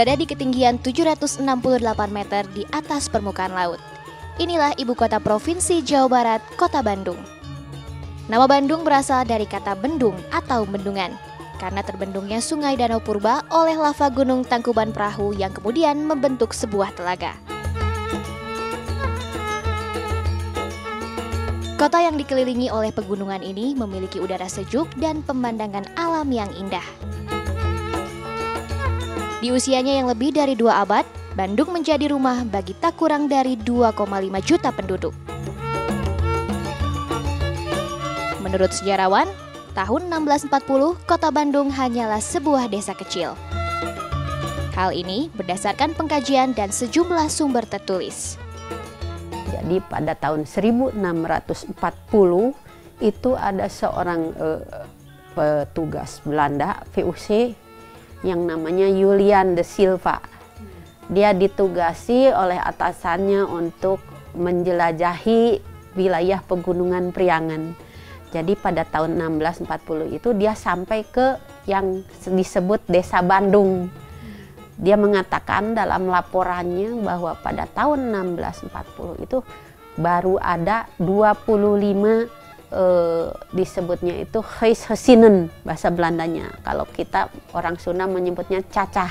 berada di ketinggian 768 meter di atas permukaan laut. Inilah ibu kota Provinsi Jawa Barat, Kota Bandung. Nama Bandung berasal dari kata bendung atau bendungan, karena terbendungnya sungai Danau Purba oleh lava Gunung Tangkuban Perahu yang kemudian membentuk sebuah telaga. Kota yang dikelilingi oleh pegunungan ini memiliki udara sejuk dan pemandangan alam yang indah. Di usianya yang lebih dari 2 abad, Bandung menjadi rumah bagi tak kurang dari 2,5 juta penduduk. Menurut sejarawan, tahun 1640, Kota Bandung hanyalah sebuah desa kecil. Hal ini berdasarkan pengkajian dan sejumlah sumber tertulis. Jadi pada tahun 1640 itu ada seorang petugas Belanda VOC yang namanya Julian de Silva. Dia ditugasi oleh atasannya untuk menjelajahi wilayah pegunungan Priangan. Jadi pada tahun 1640 itu dia sampai ke yang disebut Desa Bandung. Dia mengatakan dalam laporannya bahwa pada tahun 1640 itu baru ada 25 disebutnya itu huisgezinen bahasa Belandanya. Kalau kita orang Sunda menyebutnya cacah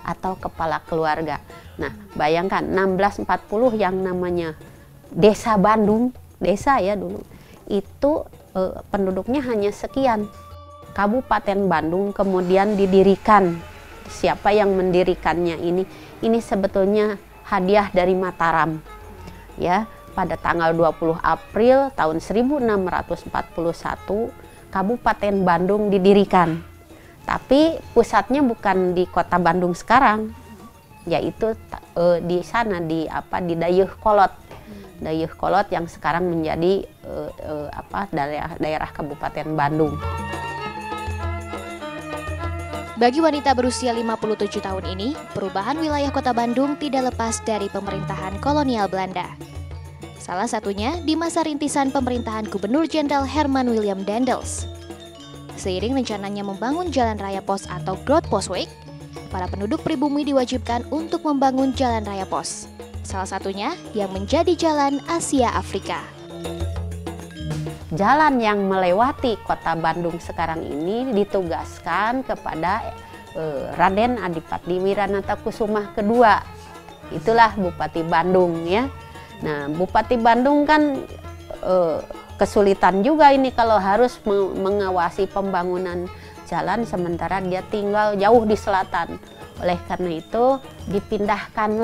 atau kepala keluarga. Nah, bayangkan 1640 yang namanya Desa Bandung, desa ya dulu, itu penduduknya hanya sekian. Kabupaten Bandung kemudian didirikan. Siapa yang mendirikannya ini? Ini sebetulnya hadiah dari Mataram. Ya, pada tanggal 20 April tahun 1641 Kabupaten Bandung didirikan. Tapi pusatnya bukan di Kota Bandung sekarang, yaitu di sana di Dayeuhkolot. Dayeuhkolot yang sekarang menjadi daerah Kabupaten Bandung. Bagi wanita berusia 57 tahun ini, perubahan wilayah Kota Bandung tidak lepas dari pemerintahan kolonial Belanda. Salah satunya di masa rintisan pemerintahan Gubernur Jenderal Herman William Daendels. Seiring rencananya membangun Jalan Raya Pos atau Grootpospweg, para penduduk pribumi diwajibkan untuk membangun Jalan Raya Pos. Salah satunya yang menjadi Jalan Asia Afrika. Jalan yang melewati Kota Bandung sekarang ini ditugaskan kepada Raden Adipati Wiranatakusumah II. Itulah Bupati Bandung ya. Nah, Bupati Bandung kan kesulitan juga ini kalau harus mengawasi pembangunan jalan sementara dia tinggal jauh di selatan. Oleh karena itu dipindahkan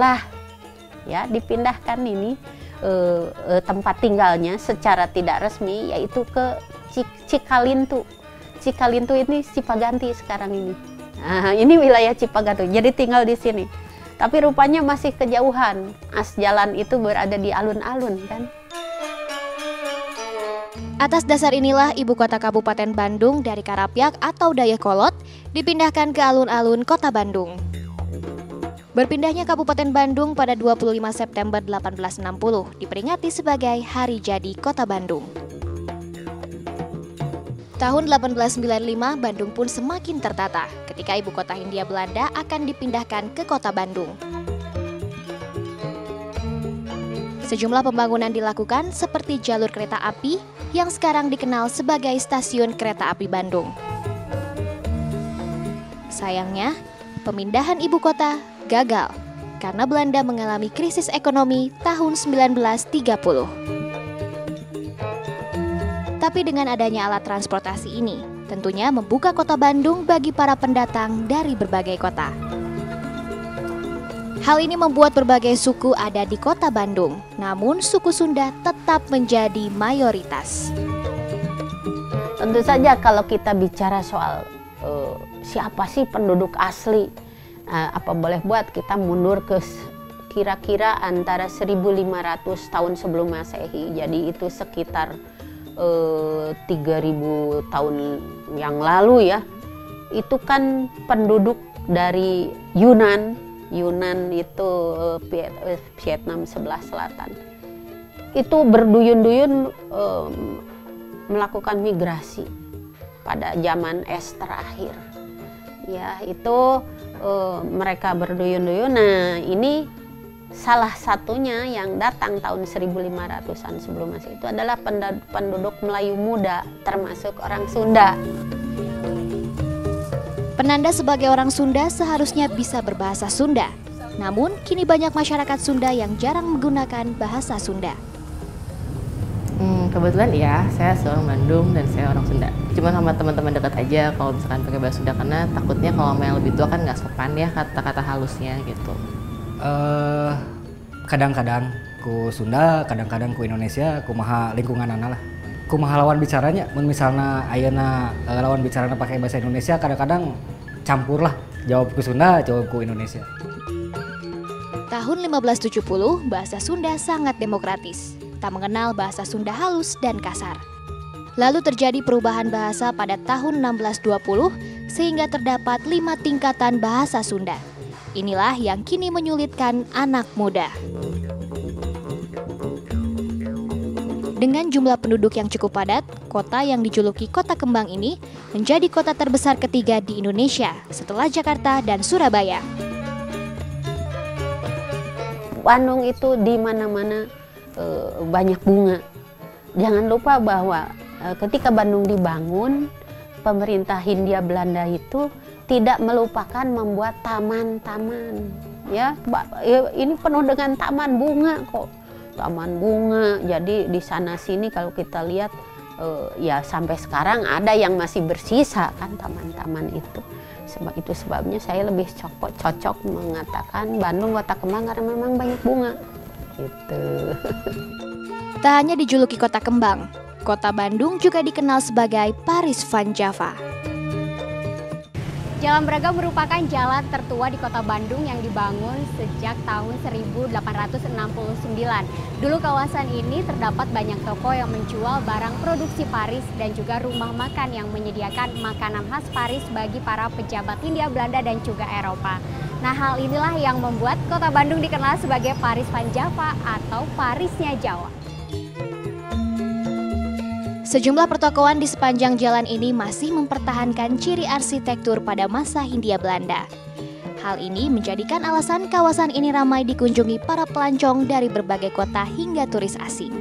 ini tempat tinggalnya secara tidak resmi yaitu ke Cikalintu. Cikalintu ini Cipaganti sekarang ini. Nah, ini wilayah Cipaganti. Jadi tinggal di sini. Tapi rupanya masih kejauhan. As jalan itu berada di alun-alun kan. Atas dasar inilah ibu kota Kabupaten Bandung dari Karapyak atau Dayeuhkolot dipindahkan ke alun-alun Kota Bandung. Berpindahnya Kabupaten Bandung pada 25 September 1860 diperingati sebagai Hari Jadi Kota Bandung. Tahun 1895 Bandung pun semakin tertata ketika ibu kota Hindia Belanda akan dipindahkan ke Kota Bandung. Sejumlah pembangunan dilakukan seperti jalur kereta api yang sekarang dikenal sebagai Stasiun Kereta Api Bandung. Sayangnya, pemindahan ibu kota gagal karena Belanda mengalami krisis ekonomi tahun 1930. Tapi dengan adanya alat transportasi ini, tentunya membuka Kota Bandung bagi para pendatang dari berbagai kota. Hal ini membuat berbagai suku ada di Kota Bandung, namun suku Sunda tetap menjadi mayoritas. Tentu saja kalau kita bicara soal siapa sih penduduk asli, apa boleh buat kita mundur ke kira-kira antara 1500 tahun sebelum Masehi. Jadi itu sekitar 3000 tahun yang lalu ya. Itu kan penduduk dari Yunan itu Vietnam sebelah selatan. Itu berduyun-duyun melakukan migrasi pada zaman es terakhir. Ya, itu mereka berduyun-duyun. Nah, ini salah satunya yang datang tahun 1500-an sebelum Masehi itu adalah penduduk Melayu muda, termasuk orang Sunda. Penanda sebagai orang Sunda seharusnya bisa berbahasa Sunda. Namun, kini banyak masyarakat Sunda yang jarang menggunakan bahasa Sunda. Kebetulan ya, saya seorang Bandung dan saya orang Sunda. Cuma sama teman-teman dekat aja kalau misalkan pakai bahasa Sunda, karena takutnya kalau yang lebih tua kan nggak sopan ya kata-kata halusnya gitu. Kadang-kadang ku Sunda, kadang-kadang ku Indonesia, kumaha lingkungan lah. Kumaha lawan bicaranya, misalnya ayeuna lawan bicaranya pakai bahasa Indonesia, kadang-kadang campur lah, jawab ku Sunda, jawab ku Indonesia. Tahun 1570, bahasa Sunda sangat demokratis, tak mengenal bahasa Sunda halus dan kasar. Lalu terjadi perubahan bahasa pada tahun 1620, sehingga terdapat 5 tingkatan bahasa Sunda. Inilah yang kini menyulitkan anak muda. Dengan jumlah penduduk yang cukup padat, kota yang dijuluki Kota Kembang ini menjadi kota terbesar ketiga di Indonesia setelah Jakarta dan Surabaya. Bandung itu di mana-mana banyak bunga. Jangan lupa bahwa ketika Bandung dibangun, pemerintah Hindia Belanda itu tidak melupakan membuat taman-taman. Ya, ini penuh dengan taman bunga kok. Taman bunga. Jadi di sana sini kalau kita lihat ya sampai sekarang ada yang masih bersisa kan taman-taman itu. Sebab itu sebabnya saya lebih cocok mengatakan Bandung Kota Kembang karena memang banyak bunga. Gitu. Tak hanya dijuluki Kota Kembang, Kota Bandung juga dikenal sebagai Paris Van Java. Jalan Braga merupakan jalan tertua di Kota Bandung yang dibangun sejak tahun 1869. Dulu kawasan ini terdapat banyak toko yang menjual barang produksi Paris dan juga rumah makan yang menyediakan makanan khas Paris bagi para pejabat Hindia Belanda dan juga Eropa. Nah, hal inilah yang membuat Kota Bandung dikenal sebagai Paris Van Java atau Parisnya Jawa. Sejumlah pertokoan di sepanjang jalan ini masih mempertahankan ciri arsitektur pada masa Hindia Belanda. Hal ini menjadikan alasan kawasan ini ramai dikunjungi para pelancong dari berbagai kota hingga turis asing.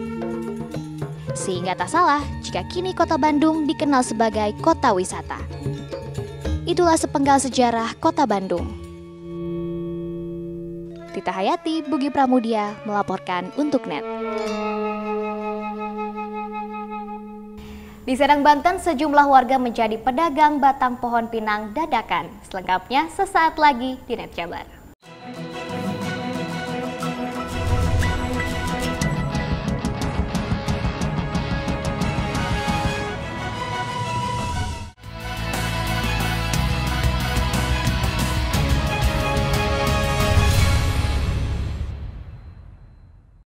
Sehingga tak salah jika kini Kota Bandung dikenal sebagai kota wisata. Itulah sepenggal sejarah Kota Bandung. Tita Hayati, Bugi Pramudia melaporkan untuk NET. Di Serang, Banten, sejumlah warga menjadi pedagang batang pohon pinang dadakan. Selengkapnya sesaat lagi di NET Jabar.